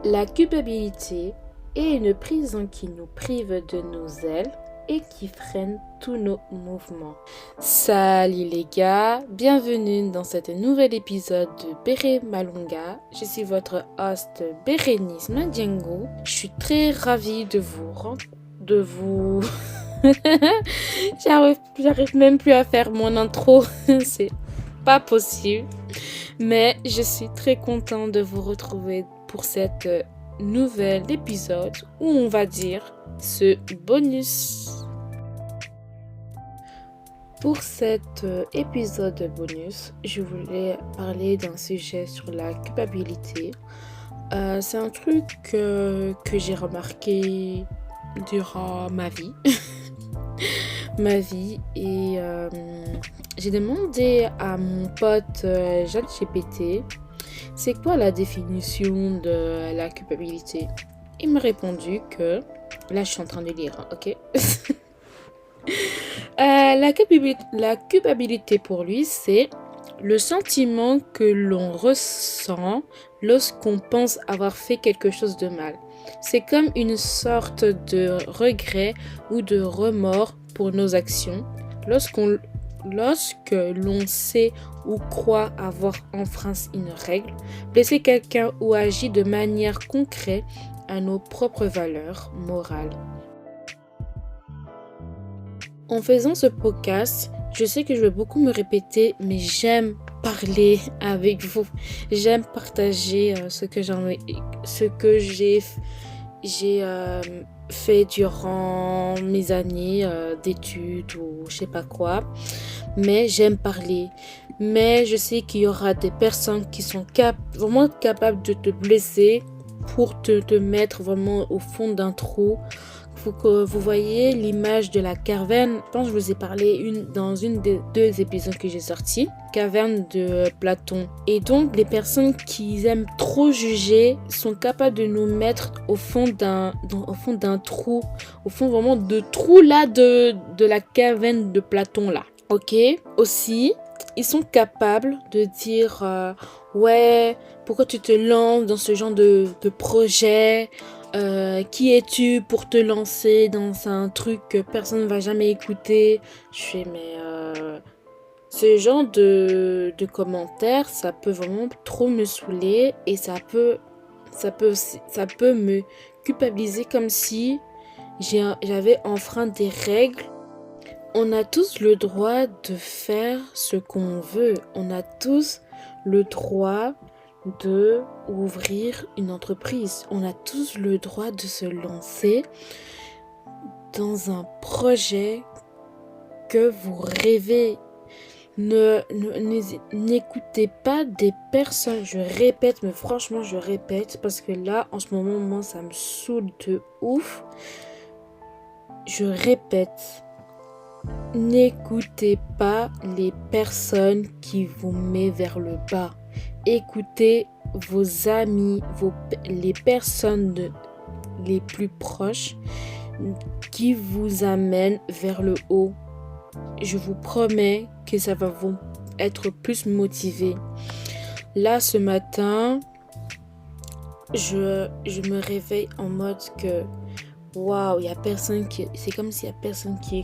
La culpabilité est une prison qui nous prive de nos ailes et qui freine tous nos mouvements. Salut les gars, bienvenue dans cet nouvel épisode de Béré Malonga. Je suis votre host Bérénice Madiengo. Je suis très ravie de vous... J'arrive même plus à faire mon intro, c'est pas possible. Mais je suis très contente de vous retrouver pour cette nouvel épisode où on va dire ce bonus. Pour cet épisode bonus, je voulais parler d'un sujet sur la culpabilité. C'est un truc que j'ai remarqué durant ma vie. Et j'ai demandé à mon pote ChatGPT c'est quoi la définition de la culpabilité. Il m'a répondu que là je suis en train de lire, ok. La culpabilité pour lui c'est le sentiment que l'on ressent lorsqu'on pense avoir fait quelque chose de mal. C'est comme une sorte de regret ou de remords pour nos actions lorsque l'on sait ou croit avoir enfreint une règle, blessé quelqu'un ou agi de manière concrète à nos propres valeurs morales. En faisant ce podcast, je sais que je vais beaucoup me répéter, mais j'aime parler avec vous. J'aime partager ce que j'ai fait durant mes années d'études ou je sais pas quoi. Mais j'aime parler. Mais je sais qu'il y aura des personnes qui sont vraiment capables de te blesser pour te mettre vraiment au fond d'un trou. Faut que vous voyez l'image de la caverne. Je pense que je vous ai parlé dans une des 2 épisodes que j'ai sortis. Caverne de Platon. Et donc, les personnes qui aiment trop juger sont capables de nous mettre au fond d'un trou. Au fond vraiment de trou là de la caverne de Platon là. Ok. Aussi, ils sont capables de dire ouais, pourquoi tu te lances dans ce genre de projet? Qui es-tu pour te lancer dans un truc que personne ne va jamais écouter? Je fais mais ce genre de commentaires, ça peut vraiment trop me saouler et ça peut me culpabiliser comme si j'avais enfreint des règles. On a tous le droit de faire ce qu'on veut. On a tous le droit de ouvrir une entreprise. On a tous le droit de se lancer dans un projet que vous rêvez. N'écoutez pas des personnes. Je répète, mais franchement je répète parce que là en ce moment moi ça me saoule de ouf. Je répète. N'écoutez pas les personnes qui vous mettent vers le bas. Écoutez vos amis, les personnes les plus proches qui vous amènent vers le haut. Je vous promets que ça va vous être plus motivé. Là, ce matin, je me réveille en mode que waouh, il y a personne c'est comme s'il y a personne qui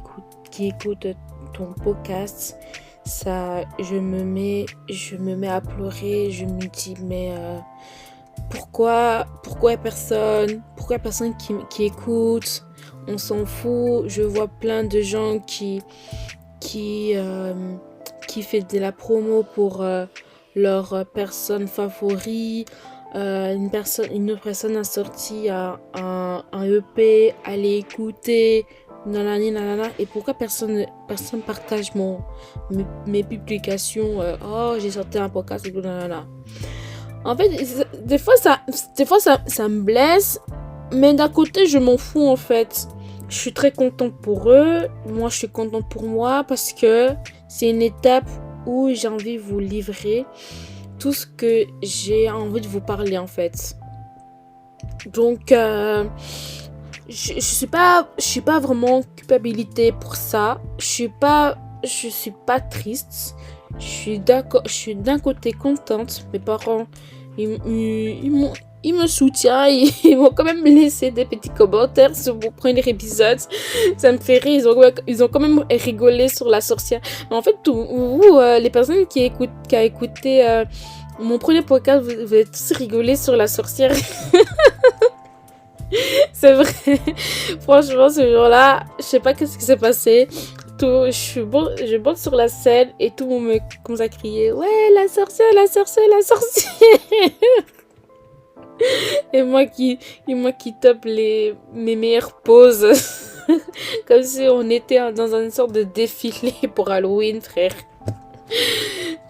écoute ton podcast. Ça, je me mets à pleurer. Je me dis mais pourquoi personne qui écoute? On s'en fout. Je vois plein de gens qui fait de la promo pour leur personne favori. Une autre personne a sorti un EP, allez écouter, nanana, et pourquoi personne partage mes publications, oh j'ai sorti un podcast et tout, nanana. En fait, des fois ça me blesse, mais d'un côté je m'en fous en fait. Je suis très contente pour eux, moi je suis contente pour moi parce que c'est une étape où j'ai envie de vous livrer tout ce que j'ai envie de vous parler en fait. Donc je suis pas vraiment culpabilité pour ça. Je suis pas triste. Je suis d'un côté contente. Mes parents ils ils me soutiennent, ils m'ont quand même laissé des petits commentaires sur mon premier épisode. Ça me fait rire, ils ont quand même rigolé sur la sorcière. Mais en fait, les personnes qui ont écouté mon premier podcast, vous avez tous rigolé sur la sorcière. C'est vrai. Franchement, ce jour-là, je sais pas qu'est-ce qui s'est passé. Je monte sur la scène et tout le monde me commence à crier: ouais, la sorcière, la sorcière, la sorcière. Et moi qui tape mes meilleures poses. Comme si on était dans une sorte de défilé pour Halloween, frère.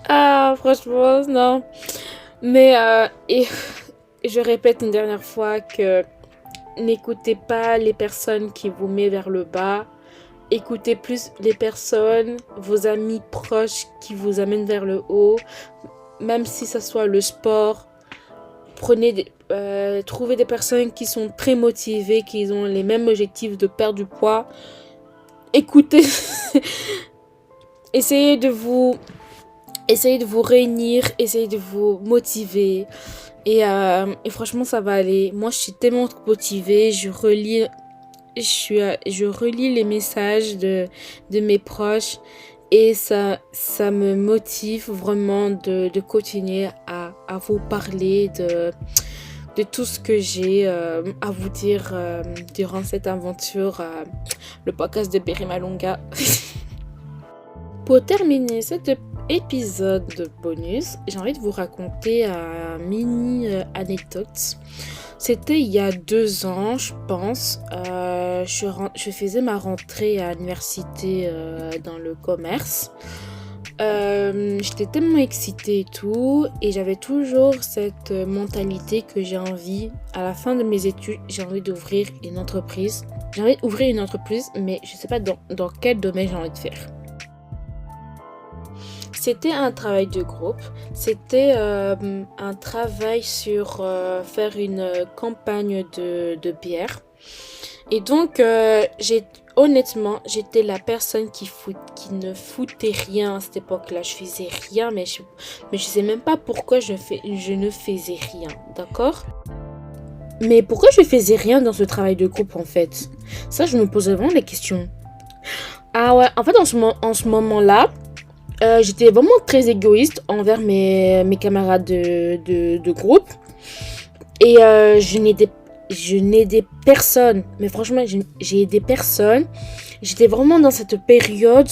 Ah, franchement, non. Mais, et je répète une dernière fois que n'écoutez pas les personnes qui vous mettent vers le bas. Écoutez plus les personnes, vos amis proches qui vous amènent vers le haut. Même si ça soit le sport. Trouvez des personnes qui sont très motivées, qui ont les mêmes objectifs de perdre du poids. Écoutez. Essayez de vous réunir, essayez de vous motiver. Et franchement, ça va aller. Moi, je suis tellement motivée. Je relis les messages de mes proches. Et ça me motive vraiment de continuer à vous parler de tout ce que j'ai à vous dire durant cette aventure, le podcast de Berry Malonga. Pour terminer cet épisode bonus, j'ai envie de vous raconter un mini anecdote. C'était il y a 2 ans, je pense. Je faisais ma rentrée à l'université dans le commerce. J'étais tellement excitée et tout. Et j'avais toujours cette mentalité que j'ai envie, à la fin de mes études, j'ai envie d'ouvrir une entreprise. J'ai envie d'ouvrir une entreprise, mais je ne sais pas dans quel domaine j'ai envie de faire. C'était un travail de groupe, c'était un travail sur faire une campagne de bière. Et donc, honnêtement, j'étais la personne qui ne foutait rien à cette époque-là. Je faisais rien, mais je sais même pas pourquoi je ne faisais rien, d'accord ? Mais pourquoi je faisais rien dans ce travail de groupe, en fait ? Ça, je me posais vraiment des questions. Ah ouais, en fait, en ce moment-là, j'étais vraiment très égoïste envers mes camarades de groupe. Et je n'aidais personne. Mais franchement, j'ai aidé personne. J'étais vraiment dans cette période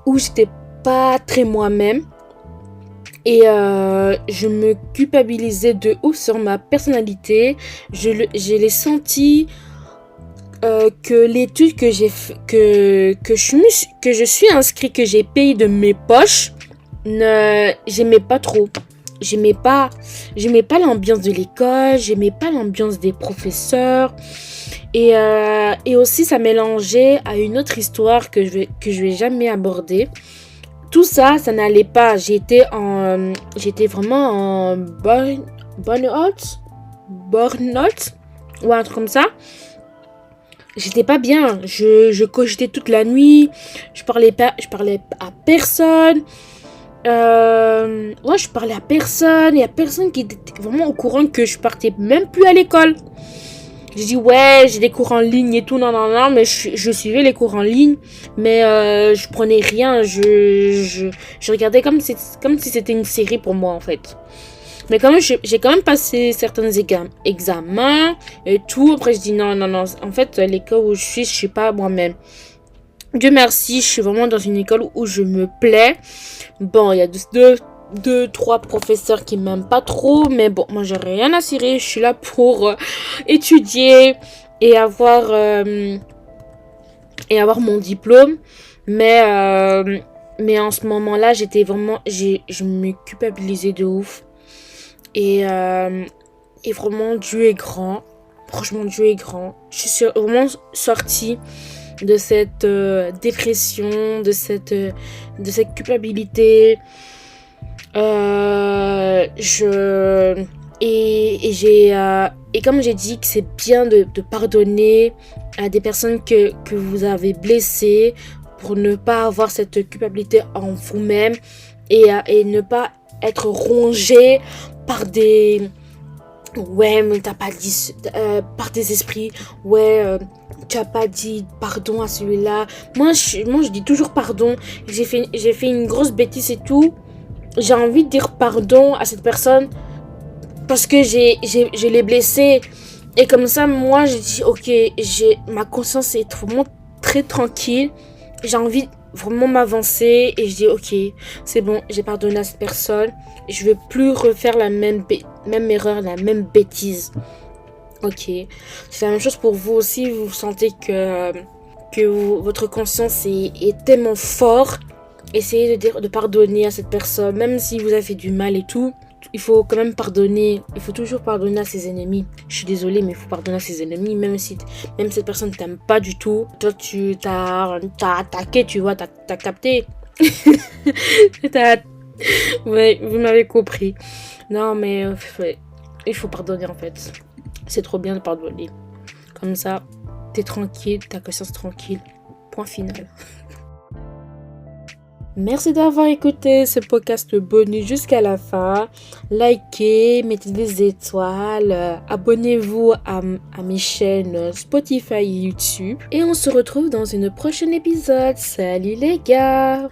où j'étais pas très moi-même. Et je me culpabilisais de ouf sur ma personnalité. Je l'ai senti que l'étude que je suis inscrite, que j'ai payé de mes poches, j'aimais pas trop. J'aimais pas l'ambiance de l'école, j'aimais pas l'ambiance des professeurs. Et aussi ça mélangeait à une autre histoire que je vais jamais aborder. Tout ça n'allait pas. J'étais vraiment en burn-out ou un truc comme ça. J'étais pas bien. Je cogitais toute la nuit. Je parlais à personne. Je parlais à personne. Il y a personne qui était vraiment au courant que je partais même plus à l'école. J'ai dit ouais, j'ai des cours en ligne et tout, non, mais je suivais les cours en ligne, mais je prenais rien, je regardais comme si c'était une série pour moi en fait. Mais quand même, j'ai quand même passé certains examens et tout. Après, je dis non, en fait, l'école où je suis pas moi-même. Dieu merci, je suis vraiment dans une école où je me plais. Bon, il y a deux, trois professeurs qui m'aiment pas trop, mais bon, moi j'ai rien à cirer, je suis là pour étudier et avoir mon diplôme, mais en ce moment-là, j'étais vraiment, je me culpabilisais de ouf, et vraiment Dieu est grand, franchement Dieu est grand. Je suis vraiment sortie de cette dépression, de cette culpabilité. Et comme j'ai dit que c'est bien de pardonner à des personnes que vous avez blessées pour ne pas avoir cette culpabilité en vous-même et ne pas être rongé par des Ouais, mais t'as pas dit par tes esprits. Ouais, tu as pas dit pardon à celui-là. Moi, je dis toujours pardon. J'ai fait une grosse bêtise et tout. J'ai envie de dire pardon à cette personne parce que je l'ai blessé. Et comme ça, moi, je dis, ok, ma conscience est vraiment très tranquille. J'ai envie vraiment m'avancer et je dis, ok, c'est bon, j'ai pardonné à cette personne. Je ne veux plus refaire la même erreur, la même bêtise. Ok, c'est la même chose pour vous aussi. Vous sentez que votre conscience est tellement forte. Essayez de pardonner à cette personne, même si vous avez fait du mal et tout. Il faut quand même pardonner. Il faut toujours pardonner à ses ennemis. Je suis désolée, mais il faut pardonner à ses ennemis. Même cette personne ne t'aime pas du tout. Toi, tu t'as attaqué, tu vois, t'as capté. Ouais, vous m'avez compris. Non, mais ouais, il faut pardonner en fait. C'est trop bien de pardonner. Comme ça, t'es tranquille, ta conscience tranquille. Point final. Merci d'avoir écouté ce podcast bonus jusqu'à la fin. Likez, mettez des étoiles, abonnez-vous à mes chaînes Spotify et YouTube. Et on se retrouve dans une prochaine épisode. Salut les gars!